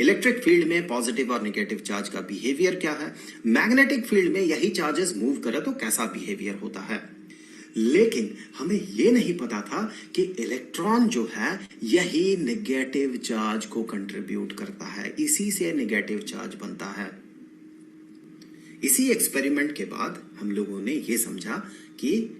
Electric field में positive और negative charge का बिहेवियर क्या है, मैग्नेटिक फील्ड में यही चार्जेस मूव करे तो कैसा बिहेवियर होता है। लेकिन हमें यह नहीं पता था कि इलेक्ट्रॉन जो है यही नेगेटिव चार्ज को कंट्रीब्यूट करता है, इसी से नेगेटिव चार्ज बनता है। इसी एक्सपेरिमेंट के बाद हम लोगों ने यह समझा कि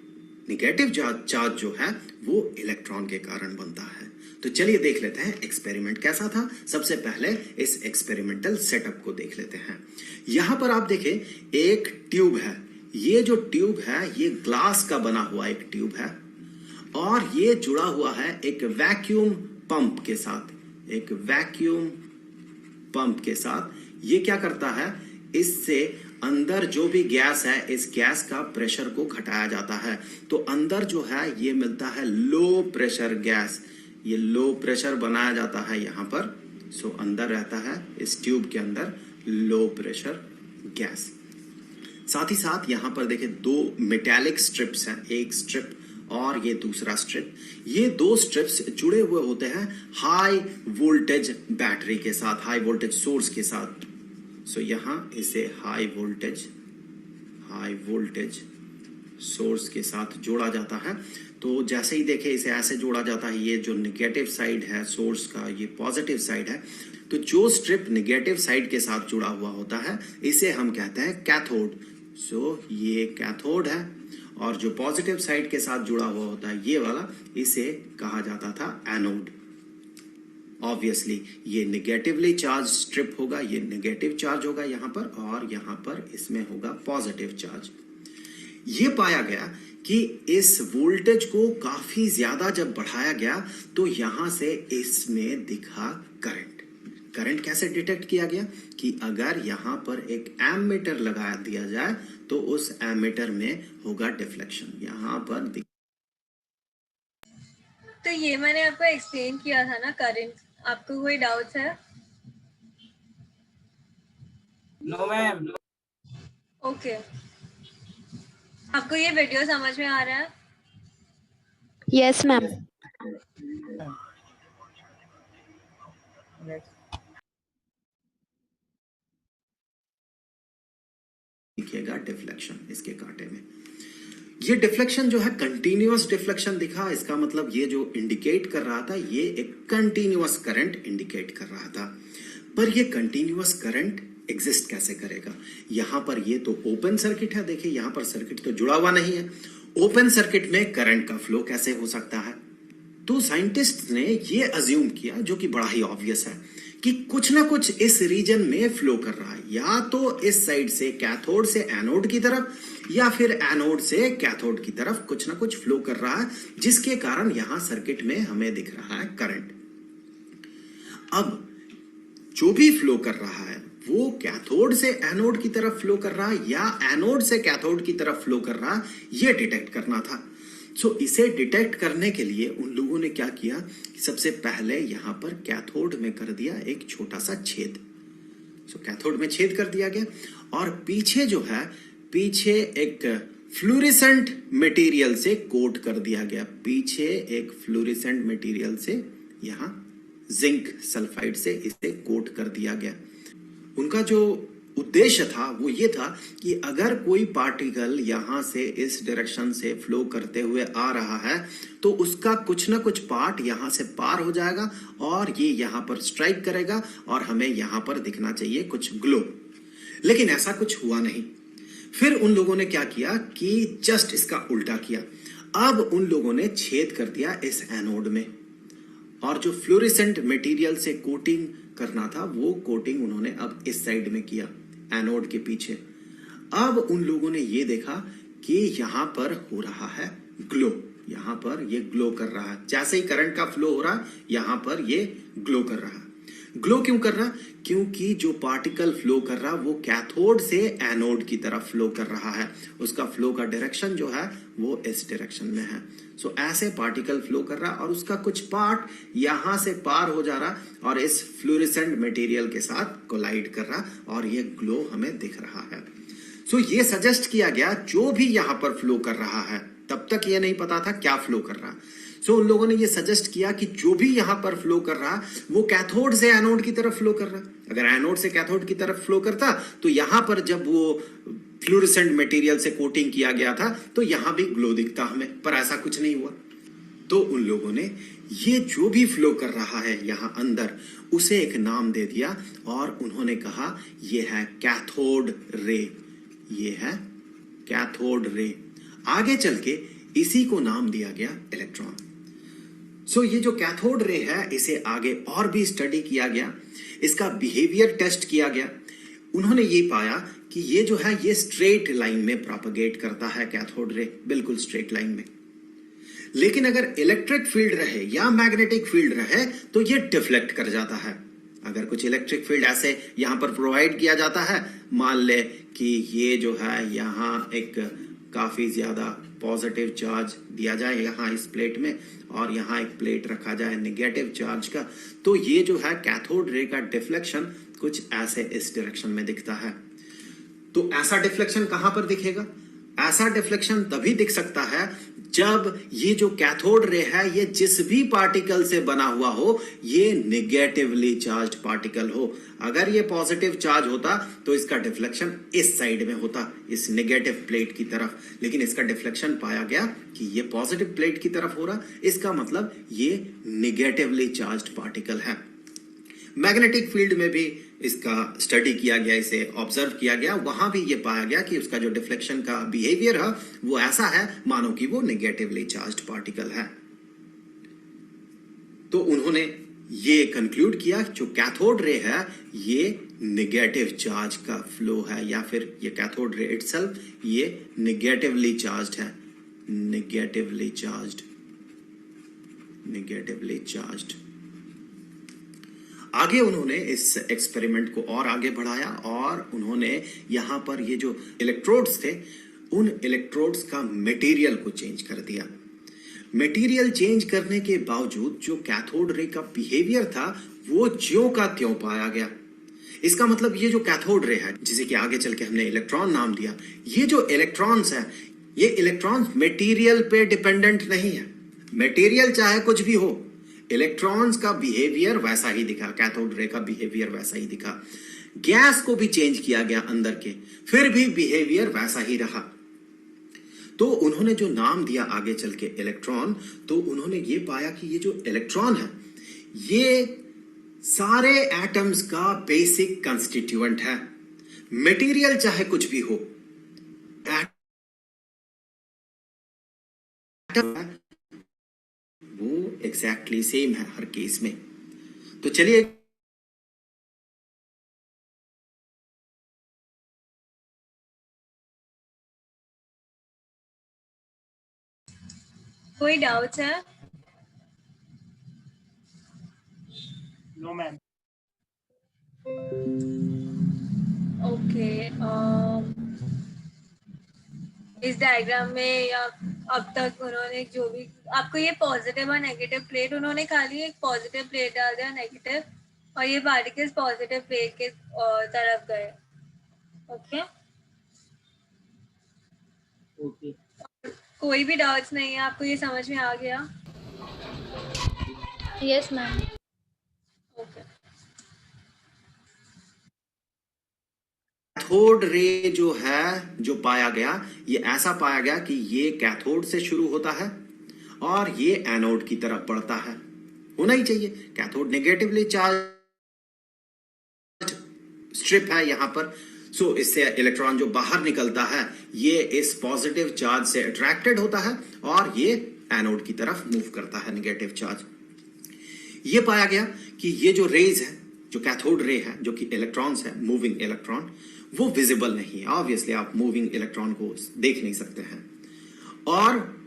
नेगेटिव चार्ज जो है वो इलेक्ट्रॉन के कारण बनता है। तो चलिए देख लेते हैं एक्सपेरिमेंट कैसा था। सबसे पहले इस एक्सपेरिमेंटल सेटअप को देख लेते हैं। यहां पर आप देखें एक ट्यूब है, ये जो ट्यूब है ये ग्लास का बना हुआ एक ट्यूब है और ये जुड़ा हुआ है एक वैक्यूम पंप के साथ। एक वैक्यूम पंप के साथ ये क्या करता है, इससे अंदर जो भी गैस है इस गैस का प्रेशर को घटाया जाता है। तो अंदर जो है ये मिलता है लो प्रेशर गैस, ये लो प्रेशर बनाया जाता है यहां पर। सो अंदर रहता है इस ट्यूब के अंदर लो प्रेशर गैस। साथ ही साथ यहां पर देखिए दो मेटालिक स्ट्रिप्स हैं, एक स्ट्रिप और ये दूसरा स्ट्रिप। ये दो स्ट्रिप्स जुड़े हुए होते हैं हाई वोल्टेज बैटरी के साथ, हाई वोल्टेज सोर्स के साथ। सो यहां इसे हाई वोल्टेज सोर्स के साथ जोड़ा जाता है। तो जैसे ही देखे इसे ऐसे जोड़ा जाता है, ये जो नेगेटिव साइड है सोर्स का ये पॉजिटिव साइड है। तो जो स्ट्रिप नेगेटिव साइड के साथ जुड़ा हुआ होता है इसे हम कहते हैं कैथोड। सो ये कैथोड है और जो पॉजिटिव साइड के साथ जुड़ा हुआ होता है ये वाला, इसे कहा जाता था एनोड। ऑब्वियसली ये नेगेटिवली चार्ज स्ट्रिप होगा, ये नेगेटिव चार्ज होगा यहां पर और यहां पर इसमें होगा पॉजिटिव चार्ज। ये पाया गया कि इस वोल्टेज को काफी ज्यादा जब बढ़ाया गया तो यहां से इसमें दिखा करंट कैसे डिटेक्ट किया गया कि अगर यहां पर एक एमीटर लगा दिया जाए तो उस एमीटर में होगा डिफ्लेक्शन। यहां पर तो ये मैंने आपको एक्सप्लेन किया था ना करंट, आपको कोई डाउट्स है? No ma'am. ओके, आपको ये वीडियो समझ में आ रहा है? Yes ma'am. दिखेगा डिफ्लेक्शन इसके कांटे में। ये डिफ्लेक्शन जो है कंटिन्यूअस डिफ्लेक्शन दिखा, इसका मतलब ये जो इंडिकेट कर रहा था ये एक कंटिन्यूअस करंट इंडिकेट कर रहा था। पर ये कंटिन्यूअस करंट एग्जिस्ट कैसे करेगा? यहां पर ये तो ओपन सर्किट है, देखिए यहां पर सर्किट तो जुड़ा हुआ नहीं है। ओपन सर्किट में करंट का फ्लो कैसे हो सकता है? तो साइंटिस्ट ने ये अज्यूम किया, जो कि बड़ा ही ऑब्वियस है, कि कुछ ना कुछ इस रीजन में फ्लो कर रहा है, या तो इस साइड से कैथोड से एनोड की तरफ या फिर एनोड से कैथोड की तरफ कुछ ना कुछ फ्लो कर रहा है, जिसके कारण यहां सर्किट में हमें दिख रहा है करंट। अब जो भी फ्लो कर रहा है वो कैथोड से एनोड की तरफ फ्लो कर रहा है या एनोड से कैथोड की तरफ फ्लो कर रहा है, यह डिटेक्ट करना था। सो इसे डिटेक्ट करने के लिए उन लोगों ने क्या किया कि सबसे पहले यहां पर कैथोड में कर दिया एक छोटा सा छेद। सो कैथोड में छेद कर दिया गया और पीछे जो है, पीछे एक फ्लोरेसेंट मटेरियल से कोट कर दिया गया। पीछे एक फ्लोरेसेंट मटेरियल से, यहां जिंक सल्फाइड से इसे कोट कर दिया गया। उनका जो उद्देश्य था वो ये था कि अगर कोई पार्टिकल यहां से इस डायरेक्शन से फ्लो करते हुए आ रहा है तो उसका कुछ ना कुछ पार्ट यहां से पार हो जाएगा और ये यहां पर स्ट्राइक करेगा और हमें यहां पर दिखना चाहिए कुछ ग्लो। लेकिन ऐसा कुछ हुआ नहीं। फिर उन लोगों ने क्या किया कि जस्ट इसका उल्टा किया। अब उन लोगों ने छेद कर दिया इस एनोड में और जो फ्लोरेसेंट मटेरियल से कोटिंग करना था वो कोटिंग उन्होंने अब इस साइड में किया, एनोड के पीछे। अब उन लोगों ने ये देखा कि यहां पर हो रहा है ग्लो, यहां पर ये ग्लो कर रहा है। जैसे ही करंट का फ्लो हो रहा है यहां पर ये ग्लो कर रहा है। ग्लो क्यों कर रहा? क्योंकि जो पार्टिकल फ्लो कर रहा वो कैथोड से एनोड की तरफ फ्लो कर रहा है। उसका फ्लो का डायरेक्शन जो है वो इस डायरेक्शन में है। सो ऐसे पार्टिकल फ्लो कर रहा और उसका कुछ पार्ट यहां से पार हो जा रहा और इस फ्लोरेसेंट मटेरियल के साथ कोलाइड कर रहा और ये ग्लो हमें दिख रहा है। सो ये सजेस्ट किया गया जो भी यहां पर फ्लो कर रहा है, तब तक ये नहीं पता था क्या फ्लो कर रहा। सो उन लोगों ने ये सजेस्ट किया कि जो भी यहां पर फ्लो कर रहा वो कैथोड से एनोड की तरफ फ्लो कर रहा। अगर एनोड से कैथोड की तरफ फ्लो करता तो यहां पर जब वो फ्लोरेसेंट मटेरियल से कोटिंग किया गया था तो यहां भी ग्लो दिखता हमें, पर ऐसा कुछ नहीं हुआ। तो उन लोगों ने ये जो भी फ्लो कर रहा है यहां अंदर उसे एक नाम दे दिया और उन्होंने कहा ये है कैथोड रे, ये है कैथोड रे। आगे चल के इसी को नाम दिया गया इलेक्ट्रॉन। सो ये जो कैथोड रे है इसे आगे और भी स्टडी किया गया, इसका बिहेवियर टेस्ट किया गया। उन्होंने ये पाया कि ये जो है ये स्ट्रेट लाइन में प्रोपगेट करता है कैथोड रे, बिल्कुल स्ट्रेट लाइन में। लेकिन अगर इलेक्ट्रिक फील्ड रहे या मैग्नेटिक फील्ड रहे तो ये डिफ्लेक्ट कर जाता है। अगर कुछ इलेक्ट्रिक फील्ड ऐसे यहां पर प्रोवाइड किया जाता है, मान ले कि ये जो है यहां एक काफी ज्यादा पॉजिटिव चार्ज दिया जाए यहां इस प्लेट में और यहां एक प्लेट रखा जाए नेगेटिव चार्ज का, तो ये जो है कैथोड रे का डिफ्लेक्शन कुछ ऐसे इस डायरेक्शन में दिखता है। तो ऐसा डिफ्लेक्शन कहां पर दिखेगा? ऐसा डिफ्लेक्शन तभी दिख सकता है जब ये जो कैथोड रे है ये जिस भी पार्टिकल से बना हुआ हो ये नेगेटिवली चार्ज्ड पार्टिकल हो। अगर ये पॉजिटिव चार्ज होता तो इसका डिफ्लेक्शन इस साइड में होता, इस नेगेटिव प्लेट की तरफ, लेकिन इसका डिफ्लेक्शन पाया गया कि ये पॉजिटिव प्लेट की तरफ हो रहा, इसका मतलब ये नेगेटिवली चार्ज्ड पार्टिकल है। मैग्नेटिक फील्ड में भी इसका स्टडी किया गया, इसे ऑब्जर्व किया गया, वहां भी ये पाया गया कि उसका जो डिफ्लेक्शन का बिहेवियर है वो ऐसा है मानो कि वो नेगेटिवली चार्ज्ड पार्टिकल है। तो उन्होंने ये कंक्लूड किया जो कैथोड रे है ये नेगेटिव चार्ज का फ्लो है, या फिर ये कैथोड रे इटसेल्फ ये नेगेटिवली चार्ज्ड है, नेगेटिवली चार्ज्ड, नेगेटिवली चार्ज्ड। आगे उन्होंने इस एक्सपेरिमेंट को और आगे बढ़ाया और उन्होंने यहां पर ये जो इलेक्ट्रोड्स थे उन इलेक्ट्रोड्स का मटेरियल को चेंज कर दिया। मटेरियल चेंज करने के बावजूद जो कैथोड रे का बिहेवियर था वो ज्यों का त्यों पाया गया। इसका मतलब ये जो कैथोड रे है जिसे कि आगे चल के हमने इलेक्ट्रॉन नाम दिया, ये जो इलेक्ट्रॉन्स है ये इलेक्ट्रॉन्स मटेरियल पे डिपेंडेंट नहीं है। मटेरियल चाहे कुछ भी हो, इलेक्ट्रॉन्स का बिहेवियर वैसा ही दिखा, कैथोड रे का बिहेवियर वैसा ही दिखा। गैस को भी चेंज किया गया अंदर के, फिर भी बिहेवियर वैसा ही रहा। तो उन्होंने जो नाम दिया आगे चल के इलेक्ट्रॉन, तो उन्होंने ये पाया कि ये जो इलेक्ट्रॉन है ये सारे एटम्स का बेसिक कंस्टिट्यूएंट है। मटेरियल चाहे कुछ भी हो, एटम वो एग्जैक्टली सेम है हर केस में। तो चलिए कोई डाउट्स है? No ma'am. ओके, इस डायग्राम में या अब तक उन्होंने जो भी आपको ये पॉजिटिव और नेगेटिव प्लेट उन्होंने खाली एक पॉजिटिव प्लेट डाल दिया नेगेटिव, और ये पार्टिकल्स पॉजिटिव प्लेट के तरफ गए। Okay, okay. कोई भी डाउट्स नहीं है? आपको ये समझ में आ गया? Yes, ma'am. Okay, cathode ray जो है जो पाया गया ये ऐसा पाया गया कि ये कैथोड से शुरू होता है और ये एनोड की तरफ बढ़ता है। होना ही चाहिए, कैथोड नेगेटिवली चार्ज स्ट्रिप है यहां पर। सो इससे इलेक्ट्रॉन जो बाहर निकलता है ये इस पॉजिटिव चार्ज से अट्रैक्टेड होता है और ये एनोड की तरफ मूव करता है नेगेटिव चार्ज। ये पाया गया कि ये जो रेज है, जो कैथोड रे है, जो कि इलेक्ट्रॉन्स है, मूविंग इलेक्ट्रॉन, वो विजिबल नहीं है। ऑब्वियसली आप मूविंग इलेक्ट्रॉन को देख नहीं सकते हैं, और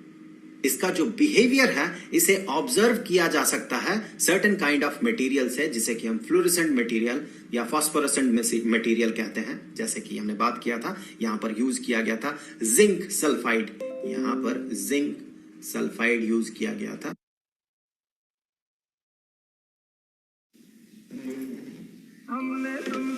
इसका जो बिहेवियर है इसे ऑब्जर्व किया जा सकता है सर्टेन काइंड ऑफ मटेरियल से, जिसे कि हम फ्लोरेसेंट मटेरियल या फॉस्फोरेसेंट मटेरियल कहते हैं। जैसे कि हमने बात किया था, यहां पर यूज किया गया था जिंक सल्फाइड, यहां पर जिंक सल्फाइड यूज किया गया था। हमने तुम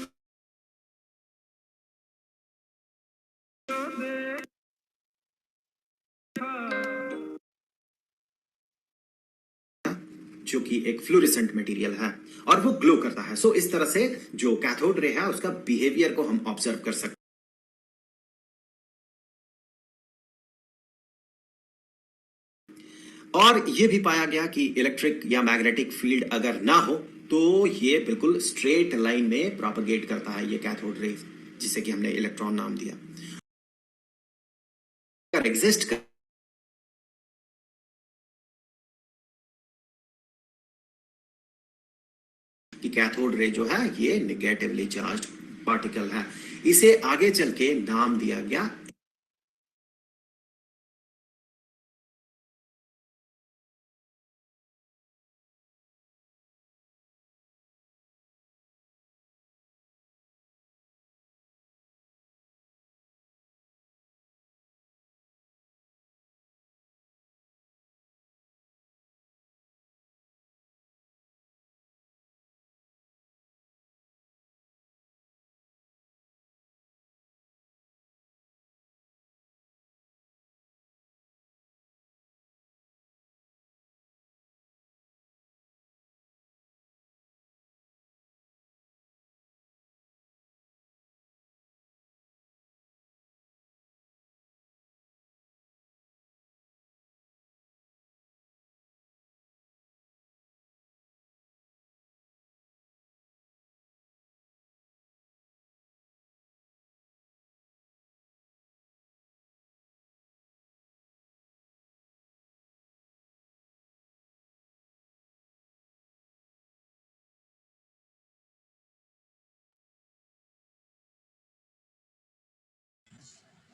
जो कि एक फ्लोरेसेंट मटेरियल है और वो ग्लो करता है। सो इस तरह से जो कैथोड रे है उसका बिहेवियर को हम ऑब्जर्व कर सकते हैं। और ये भी पाया गया कि इलेक्ट्रिक या मैग्नेटिक फील्ड अगर ना हो तो ये बिल्कुल स्ट्रेट लाइन में प्रोपगेट करता है ये कैथोड रे, जिसे कि हमने इलेक्ट्रॉन नाम दिया। अगर एग्जिस्ट कर कि कैथोड रे जो है ये नेगेटिवली चार्ज्ड पार्टिकल है, इसे आगे चल के नाम दिया गया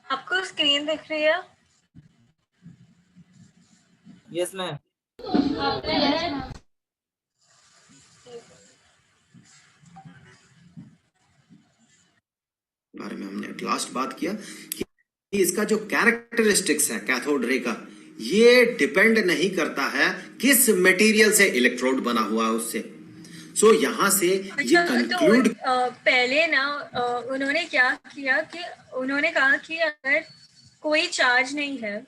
आपको स्क्रीन दिख रही है? Yes ma'am. बारे में हमने एट लास्ट बात किया कि इसका जो कैरेक्टरिस्टिक्स है कैथोड रे का, ये डिपेंड नहीं करता है किस मटेरियल से इलेक्ट्रोड बना हुआ है उससे। सो यहां से ये कंक्लूड पहले ना उन्होंने क्या किया कि उन्होंने कहा कि अगर कोई चार्ज नहीं है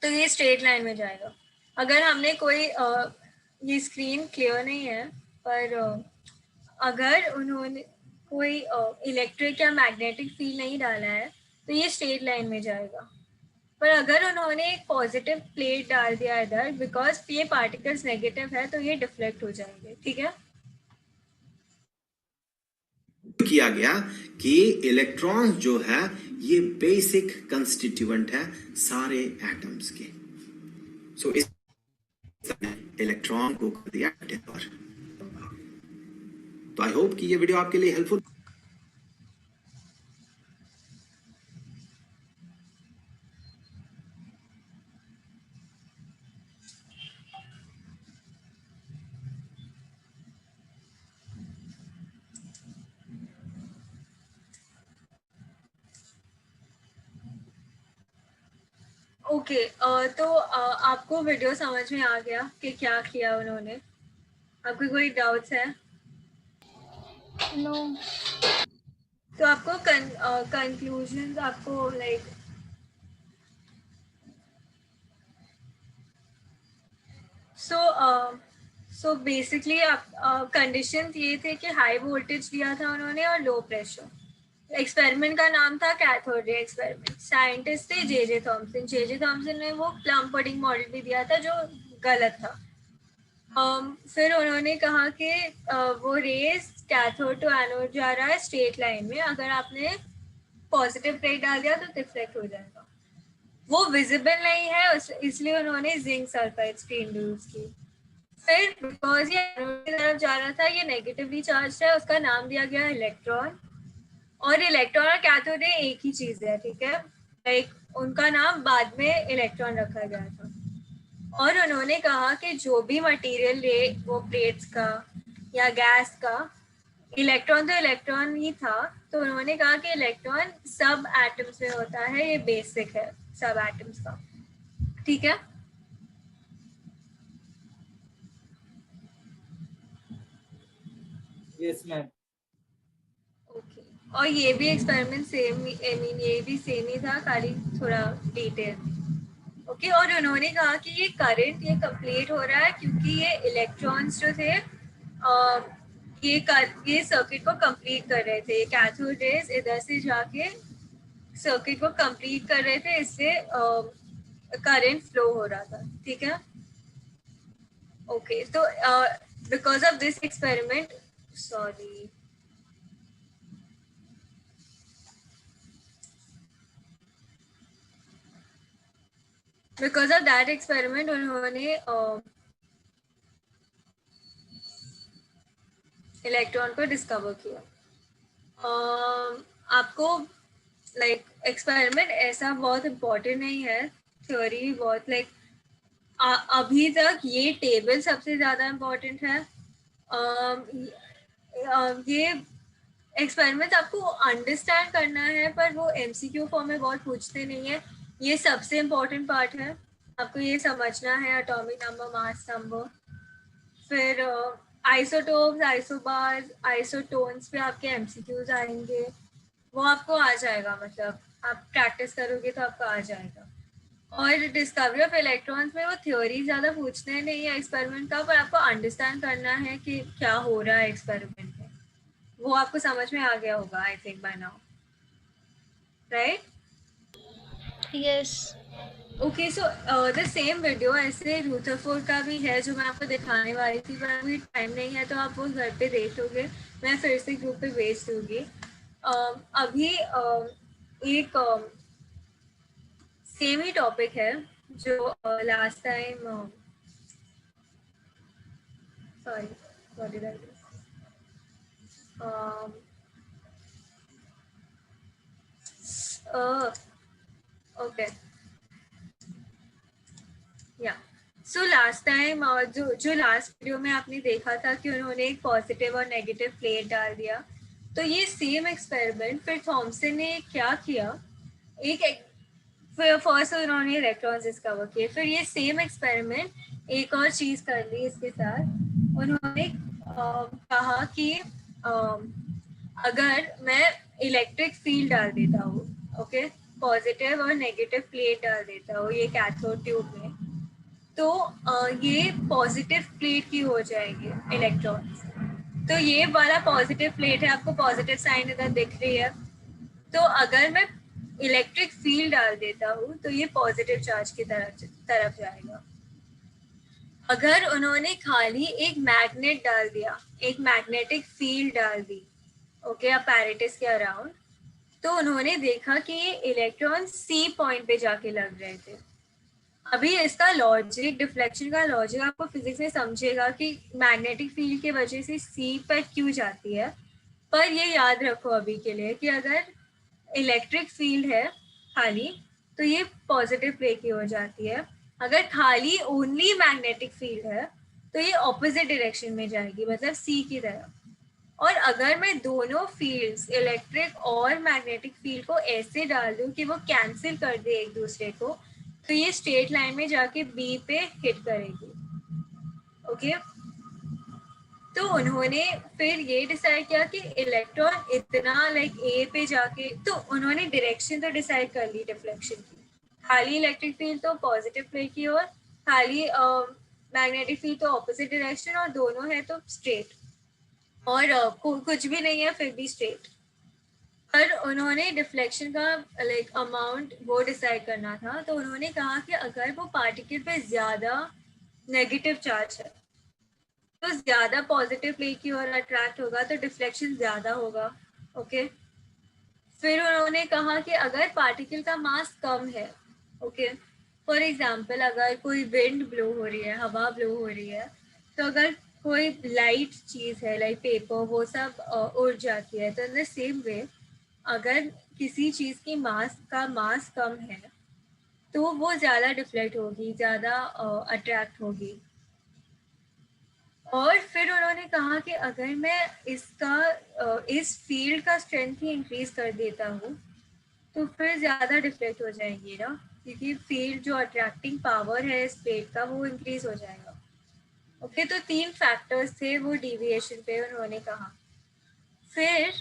तो ये स्ट्रेट लाइन में जाएगा। अगर हमने कोई ये स्क्रीन क्लियर नहीं है, पर अगर उन्होंने कोई इलेक्ट्रिक या मैग्नेटिक फील्ड नहीं डाला है तो ये स्ट्रेट लाइन में जाएगा। पर अगर उन्होंने एक पॉजिटिव प्लेट डाल दिया इधर, बिकॉज ये पार्टिकल्स नेगेटिव है, तो ये डिफ्लेक्ट हो जाएंगे। ठीक है, किया गया कि इलेक्ट्रॉन्स जो है ये बेसिक कंस्टिट्यूएंट है सारे एटम्स के। सो इस इलेक्ट्रॉन को कर दिया पर। तो आई होप कि ये वीडियो आपके लिए हेल्पफुल। ओके। तो आपको वीडियो समझ में आ गया कि क्या किया उन्होंने? आपको कोई डाउट्स है? No. तो आपको कंक्लूजन आपको लाइक सो बेसिकली कंडीशन ये थे कि हाई वोल्टेज दिया था उन्होंने और लो प्रेशर। एक्सपेरिमेंट का नाम था कैथोड रे एक्सपेरिमेंट। साइंटिस्ट थे जे थॉमसन। जे थॉमसन ने वो प्लम पुडिंग मॉडल भी दिया था जो गलत था। फिर उन्होंने कहा कि वो रेस कैथोड टू एनोड जा रहा है स्ट्रेट लाइन में। अगर आपने पॉजिटिव प्लेट डाल दिया तो रिफ्लेक्ट हो जाएगा। वो विजिबल नहीं है, इसलिए उन्होंने जिंक सल्फाइड स्क्रीन यूज की। फिर बिकॉज ये एनोड की तरफ जा रहा था, ये नेगेटिवली चार्ज है, उसका नाम दिया गया इलेक्ट्रॉन। और इलेक्ट्रॉन और कैथोड एक ही चीज है, ठीक है। लाइक उनका नाम बाद में इलेक्ट्रॉन रखा गया था। और उन्होंने कहा कि जो भी मटेरियल ले, वो प्लेट्स का या गैस का, इलेक्ट्रॉन तो इलेक्ट्रॉन ही था। तो उन्होंने कहा कि इलेक्ट्रॉन सब एटम्स में होता है, ये बेसिक है सब एटम्स का। ठीक है, यस मैम। ओके। और ये भी एक्सपेरिमेंट सेम, आई मीन ये भी सेम ही था, खाली थोड़ा डिटेल। ओके और उन्होंने कहा कि ये करंट ये कंप्लीट हो रहा है क्योंकि ये इलेक्ट्रॉन्स जो थे ये सर्किट को कंप्लीट कर रहे थे, कैथोड रेज इधर से जाके सर्किट को कंप्लीट कर रहे थे, इससे करंट फ्लो हो रहा था, ठीक है। ओके तो because of this experiment, sorry, because of that experiment उन्होंने इलेक्ट्रॉन को डिस्कवर किया। आपको लाइक एक्सपेरिमेंट ऐसा बहुत इम्पोर्टेंट नहीं है, थ्योरी बहुत लाइक अभी तक ये टेबल सबसे ज्यादा इम्पोर्टेंट है। ये एक्सपेरिमेंट आपको अंडरस्टैंड करना है, पर वो एमसीक्यू फॉर्म में बहुत पूछते नहीं है। ये सबसे इम्पोर्टेंट पार्ट है, आपको ये समझना है एटॉमिक नंबर, मास नंबर, फिर आइसोटोप्स, आइसोबार्स, आइसोटोन्स पे आपके एमसीक्यूज आएंगे, वो आपको आ जाएगा, मतलब आप प्रैक्टिस करोगे तो आपको आ जाएगा। और डिस्कवरी ऑफ इलेक्ट्रॉन्स में वो थ्योरी ज्यादा पूछते नहीं है एक्सपेरिमेंट का, पर आपको अंडरस्टैंड करना है कि क्या हो रहा है एक्सपेरिमेंट में, वो आपको समझ में आ गया होगा I think by now, right? Yes. Okay so the same video ऐसे रूथरफोर्ड का भी है जो मैं आपको दिखाने वाली थी, पर अभी टाइम नहीं है तो आप वो घर पे देख लोगे, मैं फिर से ग्रुप पे भेज दूंगी। अभी एक सेम ही टॉपिक है जो last time, sorry what did I do, okay या सो लास्ट टाइम जो लास्ट वीडियो में आपने देखा था कि उन्होंने एक पॉजिटिव और नेगेटिव प्लेट डाल दिया, तो ये सेम एक्सपेरिमेंट फिर थॉमसन ने क्या किया, एक फर्स्ट उन्होंने इलेक्ट्रॉन्स डिस्कवर किए, फिर ये सेम एक्सपेरिमेंट एक और चीज कर ली इसके साथ, उन्होंने कहा कि अगर मैं इलेक्ट्रिक फील्ड डाल देता हूँ, ओके, पॉजिटिव और नेगेटिव प्लेट डाल देता हूँ ये कैथोड ट्यूब में, तो ये पॉजिटिव प्लेट की हो जाएगी इलेक्ट्रॉन्स। तो ये वाला पॉजिटिव प्लेट है, आपको पॉजिटिव साइन इधर दिख रही है, तो अगर मैं इलेक्ट्रिक फील्ड डाल देता हूँ तो ये पॉजिटिव चार्ज की तरफ जाएगा। अगर उन्होंने खाली एक मैग्नेट डाल दिया, एक मैग्नेटिक फील्ड डाल दी, ओके, अपैरेटस के अराउंड, तो उन्होंने देखा कि ये इलेक्ट्रॉन सी पॉइंट पे जाके लग रहे थे। अभी इसका लॉजिक, डिफ्लेक्शन का लॉजिक आपको फिजिक्स में समझेगा कि मैग्नेटिक फील्ड की वजह से सी पर क्यों जाती है, पर ये याद रखो अभी के लिए कि अगर इलेक्ट्रिक फील्ड है खाली तो ये पॉजिटिव प्ले की हो जाती है, अगर खाली ओनली मैग्नेटिक फील्ड है तो ये ऑपोजिट डायरेक्शन में जाएगी, मतलब सी की तरफ। और अगर मैं दोनों फील्ड्स इलेक्ट्रिक और मैग्नेटिक फील्ड को ऐसे डाल दूं कि वो कैंसिल कर दे एक दूसरे को, तो ये स्ट्रेट लाइन में जाके बी पे हिट करेगी, ओके। तो उन्होंने फिर ये डिसाइड किया कि इलेक्ट्रॉन इतना लाइक ए पे जाके, तो उन्होंने डायरेक्शन तो डिसाइड कर ली डिफ्लेक्शन की, खाली इलेक्ट्रिक फील्ड तो पॉजिटिव प्ले की और खाली मैग्नेटिक फील्ड तो ऑपोजिट डायरेक्शन, और दोनों है तो स्ट्रेट, और कुछ भी नहीं है फिर भी स्ट्रेट। पर उन्होंने डिफ्लेक्शन का लाइक अमाउंट वो डिसाइड करना था, तो उन्होंने कहा कि अगर वो पार्टिकल पे ज्यादा नेगेटिव चार्ज है तो ज्यादा पॉजिटिव प्ले की ओर अट्रैक्ट होगा, तो डिफ्लेक्शन ज्यादा होगा, ओके। फिर उन्होंने कहा कि अगर पार्टिकल का मास कम है, ओके, फॉर एग्जाम्पल अगर कोई विंड ब्लो हो रही है, हवा ब्लो हो रही है, तो अगर कोई लाइट चीज है लाइक पेपर, वो सब उड़ जाती है, तो इन द सेम वे अगर किसी चीज की मास कम है तो वो ज्यादा डिफ्लेक्ट होगी, ज्यादा अट्रैक्ट होगी। और फिर उन्होंने कहा कि अगर मैं इस फील्ड का स्ट्रेंथ ही इंक्रीज कर देता हूँ तो फिर ज्यादा डिफ्लेक्ट हो जाएंगी ना, क्योंकि फील्ड जो अट्रैक्टिंग पावर है इस प्लेट का वो इंक्रीज हो जाएगा, ओके। तो 3 फैक्टर्स थे वो डेविएशन पे उन्होंने कहा। फिर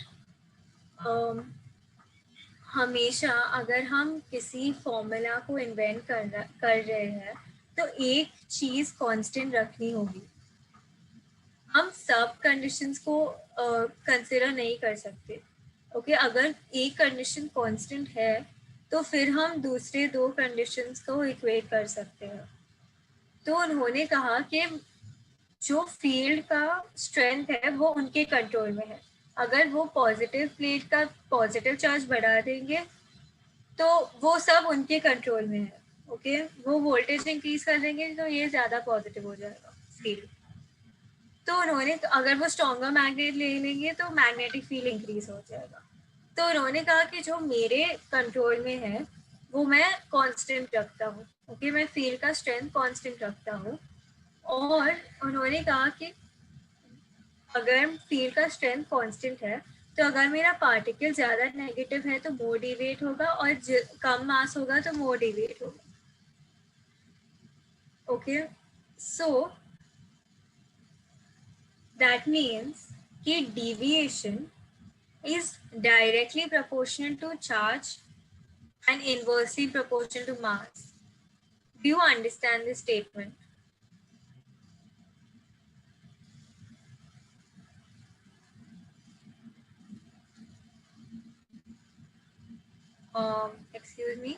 हमेशा अगर हम किसी फॉर्मूला को इन्वेंट कर रहे हैं तो एक चीज कांस्टेंट रखनी होगी. हम सब कंडीशंस को कंसिडर नहीं कर सकते. ओके, अगर एक कंडीशन कांस्टेंट है तो फिर हम दूसरे दो कंडीशंस को इक्वेट कर सकते हैं. तो उन्होंने कहा कि जो फील्ड का स्ट्रेंथ है वो उनके कंट्रोल में है. अगर वो पॉजिटिव प्लेट का पॉजिटिव चार्ज बढ़ा देंगे तो वो सब उनके कंट्रोल में है. ओके, वो वोल्टेज इंक्रीज कर देंगे तो ये ज्यादा पॉजिटिव हो जाएगा फील्ड. तो उन्होंने, अगर वो स्ट्रॉन्गर मैग्नेट ले लेंगे तो मैग्नेटिक फील्ड इंक्रीज हो जाएगा. तो उन्होंने कहा कि जो मेरे कंट्रोल में है वो मैं कांस्टेंट रखता हूँ. ओके, मैं फील्ड का स्ट्रेंथ कांस्टेंट रखता हूँ. और उन्होंने कहा कि अगर फील्ड का स्ट्रेंथ कांस्टेंट है तो अगर मेरा पार्टिकल ज्यादा नेगेटिव है तो मोर डिविएट होगा और कम मास होगा तो मोर डिविएट होगा. ओके, सो दैट मीन्स कि deviation is directly proportional to charge and inversely proportional to mass. Do you understand this statement? Excuse me.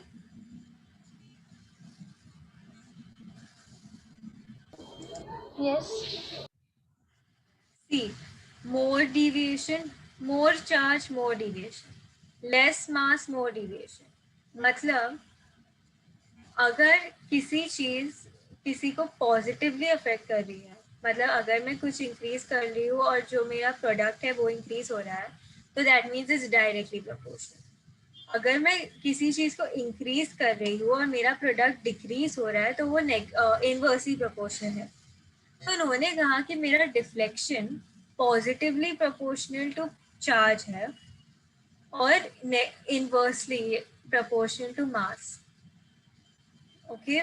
Yes. See, more deviation, more charge, more deviation. Less mass, more deviation. मतलब अगर किसी चीज किसी को positively affect कर रही है, मतलब अगर मैं कुछ इंक्रीज कर रही हूँ और जो मेरा प्रोडक्ट है वो इंक्रीज हो रहा है तो that means is directly proportional. अगर मैं किसी चीज को इंक्रीज कर रही हूँ और मेरा प्रोडक्ट डिक्रीज हो रहा है तो वो इनवर्सली प्रोपोर्शनल है. तो उन्होंने कहा कि मेरा deflection positively proportional to charge है और inversely proportional to mass. Okay,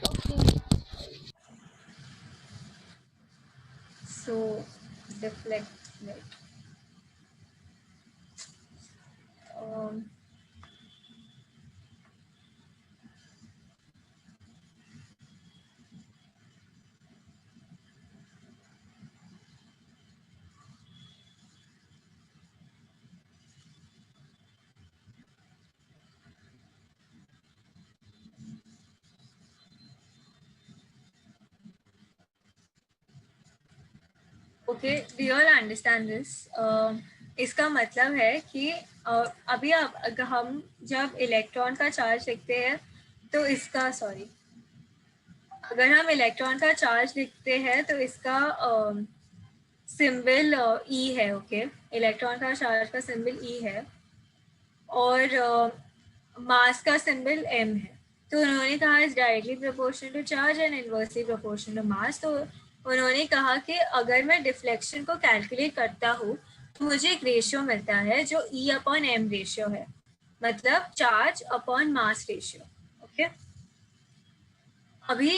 Okay. so deflect, um, okay, do you all understand this? इसका मतलब है कि अभी हम जब इलेक्ट्रॉन का चार्ज लिखते हैं तो इसका अगर हम इलेक्ट्रॉन का चार्ज लिखते हैं तो इसका सिंबल ई है. ओके, इलेक्ट्रॉन का चार्ज का सिंबल ई है और मास का सिंबल एम है. तो उन्होंने कहा is directly proportional to charge and inversely proportional to mass. तो उन्होंने कहा कि अगर मैं डिफ्लेक्शन को कैलकुलेट करता हूँ तो मुझे एक रेशियो मिलता है जो ई अपॉन एम रेशियो है, मतलब charge upon mass ratio. Okay, अभी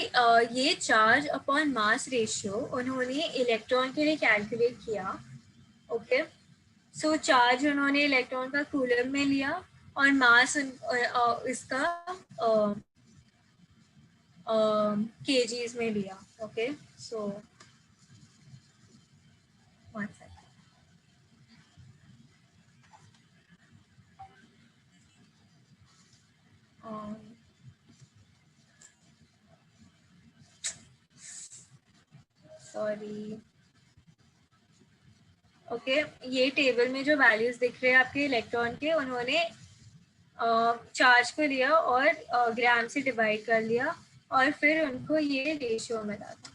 ये चार्ज अपॉन मास रेशियो उन्होंने इलेक्ट्रॉन के लिए कैलकुलेट किया. ओके, सो चार्ज उन्होंने इलेक्ट्रॉन का कूलम में लिया और मास इसका केजीज में लिया. Okay, so one second. Sorry. Okay, ये टेबल में जो वैल्यूज दिख रहे हैं आपके इलेक्ट्रॉन के, उन्होंने चार्ज को लिया और ग्राम से डिवाइड कर लिया और फिर उनको ये रेशियो मिला था.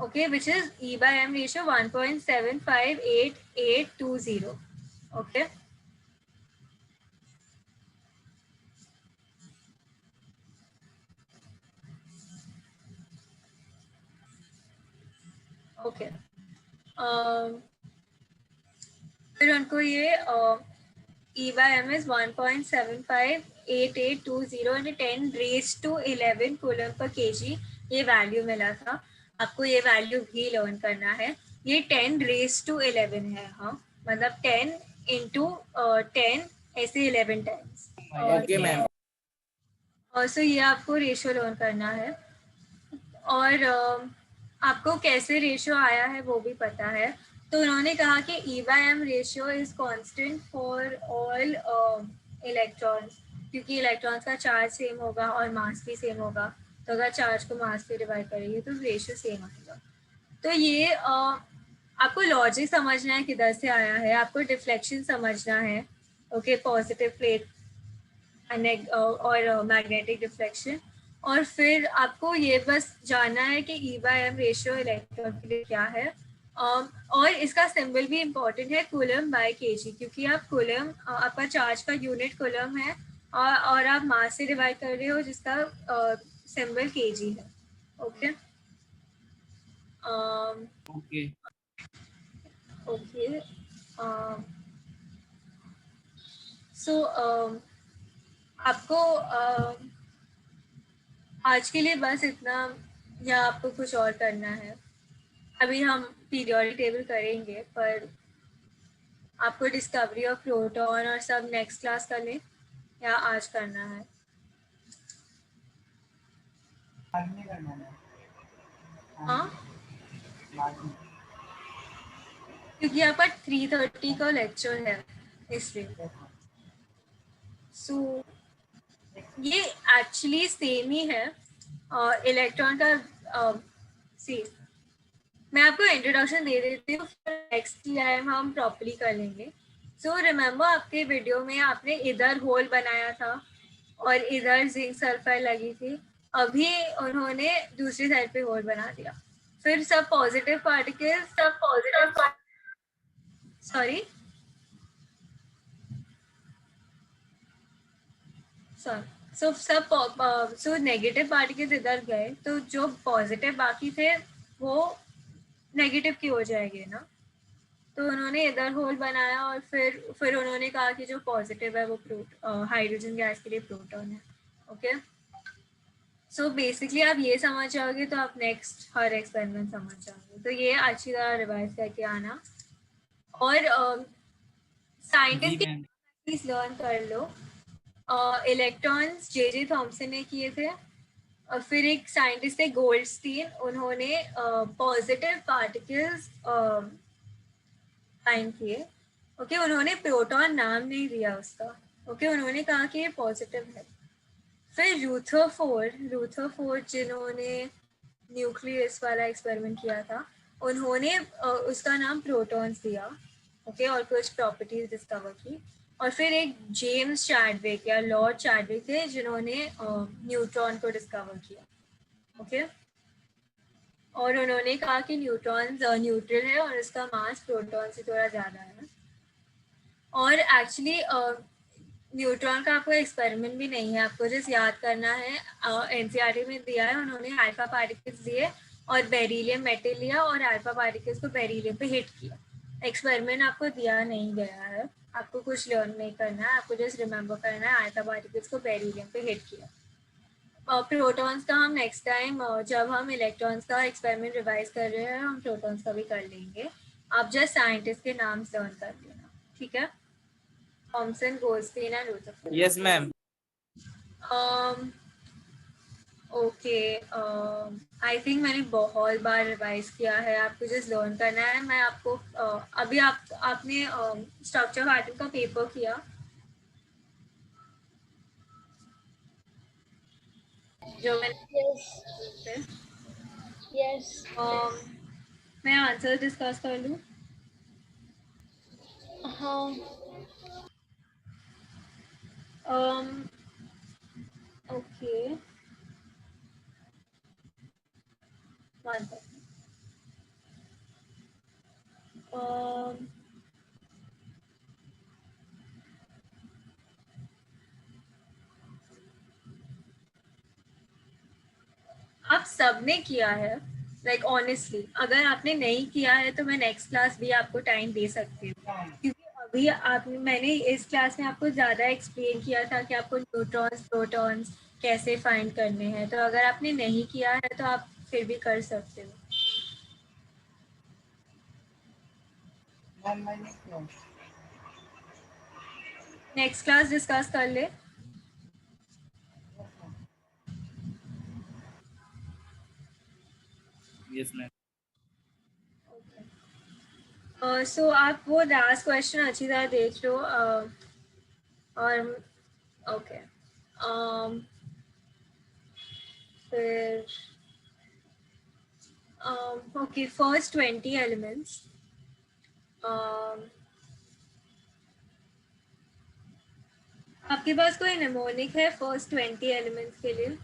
Okay, which is E by M ratio 1.758820. Okay, okay, फिर उनको ये E by M is 1.758820 and 10 raised to 11 coulomb per kg ये वैल्यू मिला था. आपको ये वैल्यू भी लर्न करना है. ये 10⁻11 है, हाँ, मतलब 10 into 10 ऐसे 11 टाइम्स। Okay ma'am. और सो ये आपको रेशियो लर्न करना है, और आपको कैसे रेशियो आया है वो भी पता है। तो उन्होंने कहा कि E/M ratio is constant for all electrons, क्योंकि इलेक्ट्रॉन्स का चार्ज सेम होगा और मास भी सेम होगा, तो अगर चार्ज को मास से डिवाइड करेंगे तो रेशियो सेम आएगा। तो ये आपको लॉजिक समझना है किधर से आया है, आपको डिफ्लेक्शन समझना है, ओके, पॉजिटिव प्लेट और मैग्नेटिक डिफ्लेक्शन, और फिर आपको ये बस जानना है कि E/M रेशियो इलेक्ट्रॉन के लिए क्या है। और इसका सिंबल भी इम्पोर्टेंट है, कूलम बाय केजी, क्योंकि आप कूलम आपका चार्ज का यूनिट कूलम है, और आप मास से डिवाइड कर रहे हो जिसका सिंबल केजी है। ओके ओके ओके सो आपको आज के लिए बस इतना, या आपको कुछ और करना है? अभी हम पीरियोडिक टेबल करेंगे, पर आपको डिस्कवरी ऑफ प्रोटॉन और सब नेक्स्ट क्लास कर लें, या आज करना है? आज नहीं करना है। हाँ, बाद में। क्योंकि आपका 3:30 का लेक्चर है, इसलिए। सो ये एक्चुअली सेम ही है इलेक्ट्रॉन का। सी, मैं आपको इंट्रोडक्शन दे देती हूँ, नेक्स्ट टाइम हम प्रॉपर्ली कर लेंगे। सो रिमेम्बर, आपके वीडियो में आपने इधर होल बनाया था और इधर जिंक सल्फाइड लगी थी, अभी उन्होंने दूसरी साइड पे होल बना दिया। फिर सब positive particles, sorry so negative particles इधर गए, तो जो पॉजिटिव बाकी थे वो नेगेटिव की हो जाएंगे ना। तो उन्होंने इधर होल बनाया, और फिर उन्होंने कहा कि जो पॉजिटिव है वो हाइड्रोजन गैस के लिए प्रोटॉन है। ओके, सो बेसिकली आप ये समझ जाओगे तो आप नेक्स्ट हर एक्सपेरिमेंट समझ जाओगे। तो ये अच्छी तरह रिवाइज करके आना, और जी साइंटिस्ट मैम। प्लीज लर्न कर लो। इलेक्ट्रॉन्स जे थॉमसन ने किए थे, और फिर एक साइंटिस्ट थे गोल्डस्टीन, उन्होंने पॉजिटिव पार्टिकल्स फाइंड किए। ओके, उन्होंने प्रोटॉन नाम नहीं दिया उसका, ओके, उन्होंने कहा कि ये पॉजिटिव है। फिर रूथरफोर्ड जिन्होंने न्यूक्लियस वाला एक्सपेरिमेंट किया था, उन्होंने उसका नाम प्रोटॉन्स दिया, ओके, और कुछ प्रॉपर्टीज डिस्कवर की। और फिर एक जेम्स चैडविक या लॉर्ड चैडविक थे जिन्होंने न्यूट्रॉन को डिस्कवर किया, ओके, और उन्होंने कहा कि न्यूट्रॉन्स न्यूट्रल है और इसका मास प्रोटॉन से थोड़ा ज़्यादा है। और एक्चुअली न्यूट्रॉन का आपको एक्सपेरिमेंट भी नहीं है, आपको जस्ट याद करना है। एनसीईआरटी में दिया है, उन्होंने अल्फा पार्टिकल्स दिए और बेरिलियम मेटल लिया और अल्फा पार्टिकल्स को बेरिलियम पे हिट किया। एक्सपेरिमेंट आपको दिया नहीं गया है, आपको कुछ लर्न नहीं करना है, आपको जस्ट रिमेम्बर करना है अल्फा पार्टिकल्स को बेरिलियम पे हिट किया। प्रोटॉन्स का हम नेक्स्ट टाइम जब हम इलेक्ट्रॉन्स का एक्सपेरिमेंट रिवाइज कर रहे हैं, हम प्रोटॉन्स का भी कर लेंगे। आप जस्ट साइंटिस्ट के नाम लर्न कर लेना, ठीक है? Thomson, Goldstein and Rutherford. Yes ma'am. Okay, I think मैंने बहुत बार रिवाइज किया है, आपको जस्ट लर्न करना है। मैं आपको अभी आपने स्ट्रक्चर ऑफ एटम का पेपर किया जो मैंने Yes. Yes. मैं आंसर डिस्कस कर लूँ? Okay, one second. आप सबने किया है, लाइक ऑनेस्टली, अगर आपने नहीं किया है तो मैं नेक्स्ट क्लास भी आपको टाइम दे सकती हूँ, क्योंकि अभी मैंने इस क्लास में आपको ज़्यादा एक्सप्लेन किया था कि आपको न्यूट्रॉन्स प्रोटॉन्स कैसे फाइंड करने हैं। तो अगर आपने नहीं किया है तो आप फिर भी कर सकते हो। मैम मैंने किया। नेक्स्ट क्लास डिस्कस कर ले। Yes, ma'am. सो आप वो लास्ट क्वेश्चन अच्छी तरह देख लो और ओके फिर ओके फर्स्ट 20 एलिमेंट्स आपके पास कोई निमोनिक है फर्स्ट 20 एलिमेंट्स के लिए?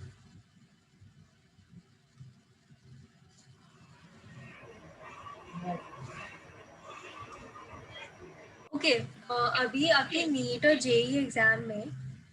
ओके अभी आपके नीट और जेई एग्जाम में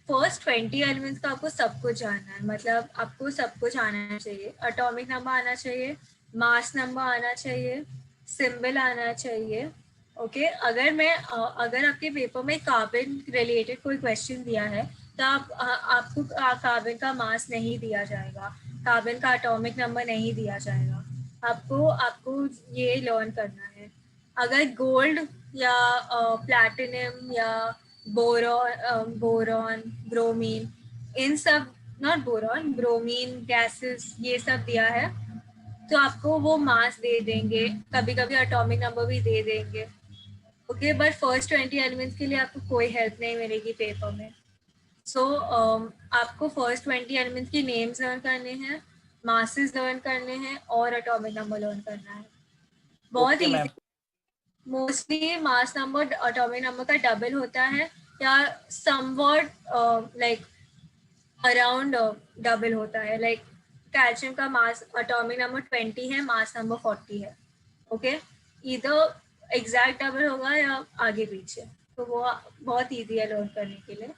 फर्स्ट 20 एलिमेंट्स का आपको सब कुछ जानना है, मतलब आपको सब कुछ आना चाहिए। एटॉमिक नंबर आना चाहिए, मास नंबर आना चाहिए, सिंबल आना चाहिए। ओके अगर आपके पेपर में कार्बन रिलेटेड कोई क्वेश्चन दिया है तो आपको कार्बन का मास नहीं दिया जाएगा, कार्बन का एटॉमिक नंबर नहीं दिया जाएगा। आपको आपको ये लर्न करना है। अगर गोल्ड या प्लैटिनम या बोरॉन ब्रोमीन, इन सब, नॉट बोरॉन, ब्रोमीन गैसेस, ये सब दिया है तो आपको वो मास दे देंगे, कभी कभी एटॉमिक नंबर भी दे देंगे। ओके बट फर्स्ट 20 एलिमेंट्स के लिए आपको कोई हेल्प नहीं मिलेगी पेपर में। सो आपको फर्स्ट 20 एलिमेंट्स की नेम्स लर्न करने हैं, मासेस लर्न करने हैं और एटॉमिक नंबर लर्न करना है। बहुत Okay, easy. ma'am. Mostly mass number atomic number का डबल होता है या समवॉट लाइक अराउंड डबल होता है। लाइक कैल्शियम का मास एटॉमिक नंबर 20 है, मास नंबर 40 है। ओके इधर एग्जैक्ट डबल होगा या आगे पीछे, तो वो बहुत इजी है लर्न करने के लिए।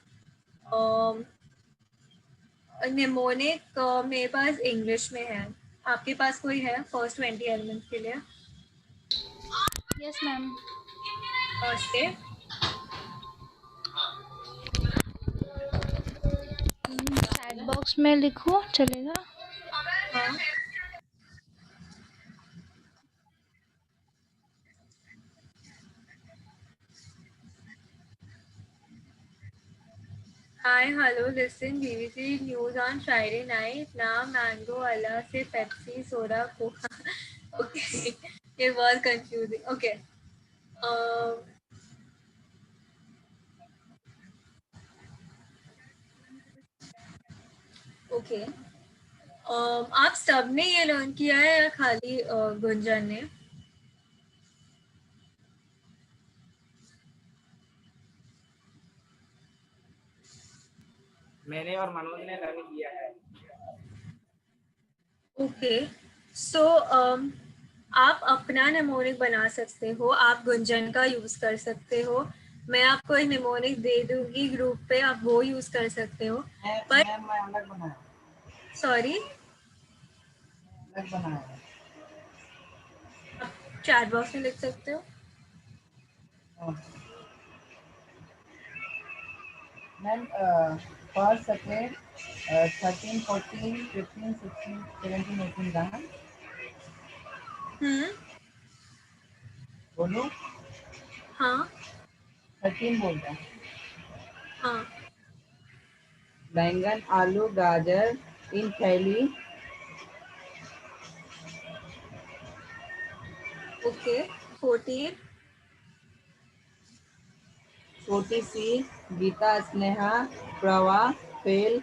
निमोनिक मेरे पास इंग्लिश में है, आपके पास कोई है फर्स्ट 20 एलिमेंट्स के लिए? Yes, ma'am. से चैट बॉक्स में लिखो चलेगा? हाँ Hi, hello, listen, BBC News on Friday night. Now mango Allah से Pepsi, soda, Coca. Okay, it was confusing. Okay. Um, okay. आप सबने ये लर्न किया है या खाली गुंजन ने? मैंने और मनोज ने लर्न किया है। ओके सो आप अपना निमोनिक बना सकते हो, आप गुंजन का यूज कर सकते हो। मैं आपको एक निमोनिक दे दूंगी ग्रुप पे, आप वो यूज कर सकते हो। पर मैम मैं अलग बनाया, सॉरी, अलग बनाया। आप चैट बॉक्स में लिख सकते हो। मैम फर्स्ट सेकेंड 13 14 15 16 17 18 रहा। बोलो। हाँ 13 बोल रहा। हाँ बैंगन आलू गाजर इन थैली। ओके 14 छोटी सी गीता स्नेहा प्रवा फेल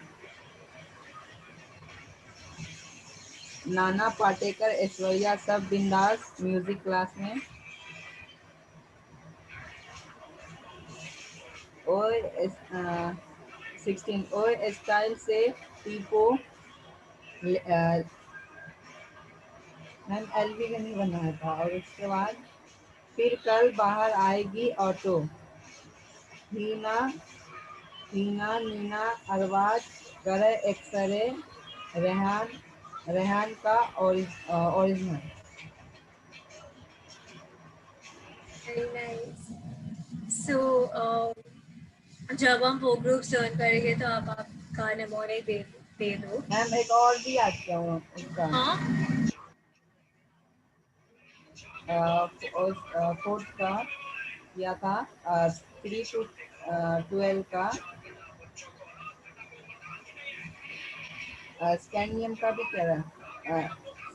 नाना पाटेकर ऐश्वर्या सब बिंदास म्यूजिक क्लास में। और 16 और स्टाइल से टीपो। मैम एलवी का नहीं बनाया था। और उसके बाद फिर कल बाहर आएगी ऑटो। हीना हीना नीना अरबाज करे एक्सरे रेहान रेहान का ओरिजिनल। Very nice. सो जब हम वो ग्रुप ज्वाइन करेंगे तो आप आपका निमोनिक दे दो। मैम एक और भी याद किया हूँ उसका। हाँ फोर्थ का किया था 3 to 12 का, स्कैंडियम का भी किया था।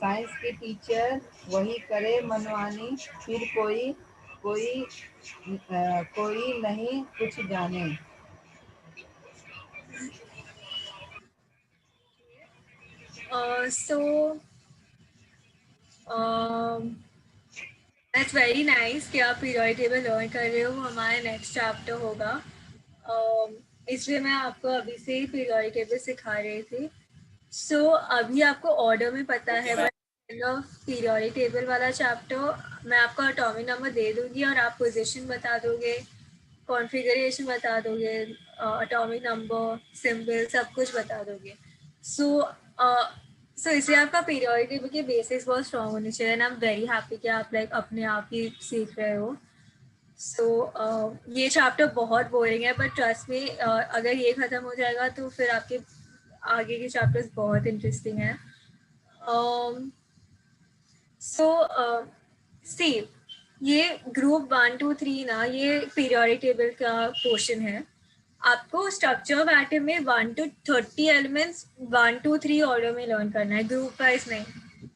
साइंस के टीचर वही करे मनमानी, फिर कोई कोई कोई नहीं कुछ जाने। So दैट्स वेरी नाइस कि आप पीरियोडिक टेबल लर्न कर रहे हो। हमारा नेक्स्ट चैप्टर होगा, इसलिए मैं आपको अभी से ही पीरियोडिक टेबल सिखा रही थी। सो अभी आपको ऑर्डर में पता है, बट पीरियोडिक टेबल वाला चैप्टर मैं आपको एटॉमिक नंबर दे दूंगी और आप पोजीशन बता दोगे, कॉन्फ़िगरेशन बता दोगे, एटॉमिक नंबर, सिंबल, सब कुछ बता दोगे। सो इसलिए आपका पीरियोडिक टेबल के बेसिक्स बहुत स्ट्रॉन्ग होने चाहिए and I am very happy कि आप लाइक अपने आप ही सीख रहे हो। सो ये चैप्टर बहुत बोरिंग है, बट ट्रस्ट में अगर ये ख़त्म हो जाएगा तो फिर आपके आगे के चैप्टर्स बहुत इंटरेस्टिंग हैं। सो सी ये ग्रुप 1 2 3 ना, ये पीरियोडिक टेबल का पोर्शन है। आपको स्ट्रक्चर ऑफ एटम में 1 to 30 एलिमेंट्स 1 to 3 ऑर्डर में लर्न करना है, ग्रुप वाइज नहीं।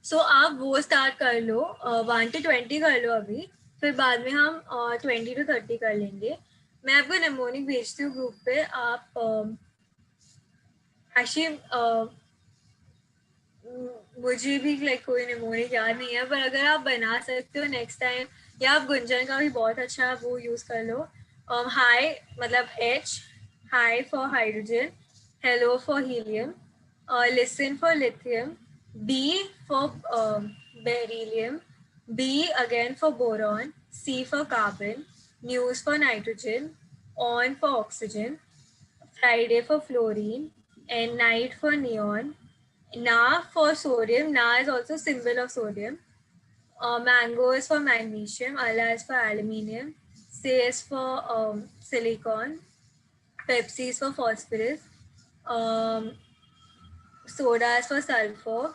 सो आप वो स्टार्ट कर लो, 1 to 20 कर लो अभी, फिर बाद में हम 20 to 30 कर लेंगे। मैं आपको नेमोनिक भेजती हूँ ग्रुप पे। आप एक्चुअली मुझे भी लाइक कोई नेमोनिक याद नहीं है, पर अगर आप बना सकते हो नेक्स्ट टाइम, या आप गुंजन का भी बहुत अच्छा है वो यूज़ कर लो। हाई मतलब H, high for hydrogen, hello for helium, listen for lithium, B for beryllium, B again for boron, C for carbon, news for nitrogen, on for oxygen, Friday for fluorine, and night for neon, Na for sodium. Na is also symbol of sodium. Mango is for magnesium. Ala is for aluminium. C is for silicon. Pepsi is for phosphorus. Um, soda is for sulfur.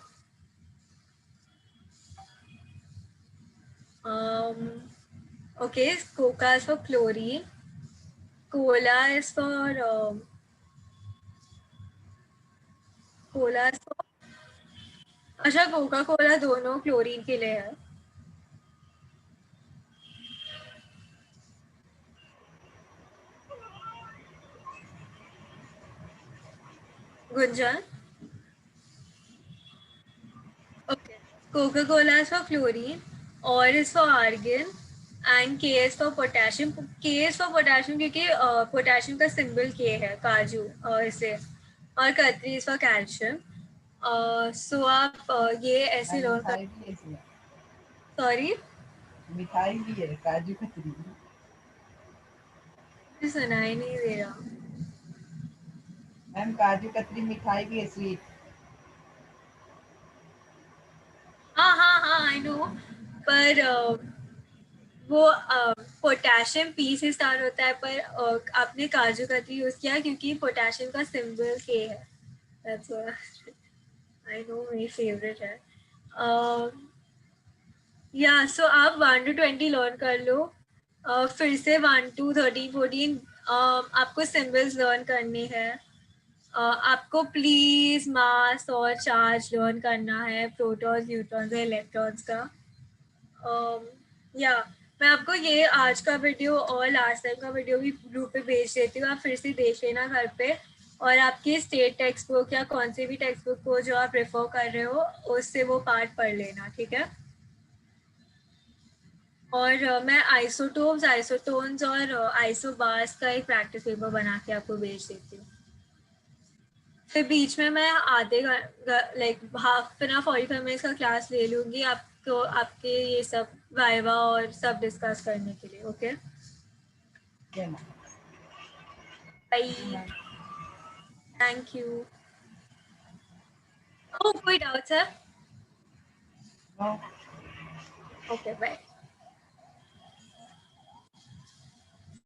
Okay, Coca is for chlorine. Cola is for cola is for अच्छा, Coca Cola दोनों chlorine के लिए है। Gunjan, okay. Coca-Cola is for chlorine, or is for argon, and K is for potassium. K is for potassium क्योंकि potassium का symbol K है, काजू इसे, और कतरी is for calcium. सो आप ये ऐसे लर्न कर, मिठाई भी है इसमें, सॉरी मिठाई भी है काजू कतरी। सुनाई नहीं दे रहा। मैम काजू कतरी मिठाई भी है, स्वीट। हाँ हाँ हाँ, आई नो, पर वो पोटेशियम पी से स्टार्ट होता है, पर आपने काजू कतरी यूज किया क्योंकि पोटेशियम का सिंबल के है। That's what I know, मेरी फेवरेट है। या सो आप 1 to 20 लर्न कर लो, फिर से 1 to 13 14 आपको सिंबल्स लर्न करने हैं। आपको प्लीज मास और चार्ज लर्न करना है, प्रोटॉन्स, न्यूट्रॉन्स और इलेक्ट्रॉन्स का। या मैं आपको ये आज का वीडियो और लास्ट टाइम का वीडियो भी ग्रुप पे भेज देती हूँ, आप फिर से देख लेना घर पे, और आपकी स्टेट टेक्स्ट बुक या कौन सी भी टेक्स्ट बुक को जो आप रेफर कर रहे हो उससे वो पार्ट पढ़ लेना, ठीक है। और मैं आइसोटोप्स, आइसोटोन्स और आइसोबार्स का एक प्रैक्टिस पेपर बना के आपको भेज देती हूँ। फिर बीच में मैं आधे like half an hour 45 minutes का क्लास ले लूँगी आपको, आपके ये सब वाइवा और सब डिस्कस करने के लिए। Okay, bye, thank you. Oh, कोई डाउट्स है? नो। Okay, bye.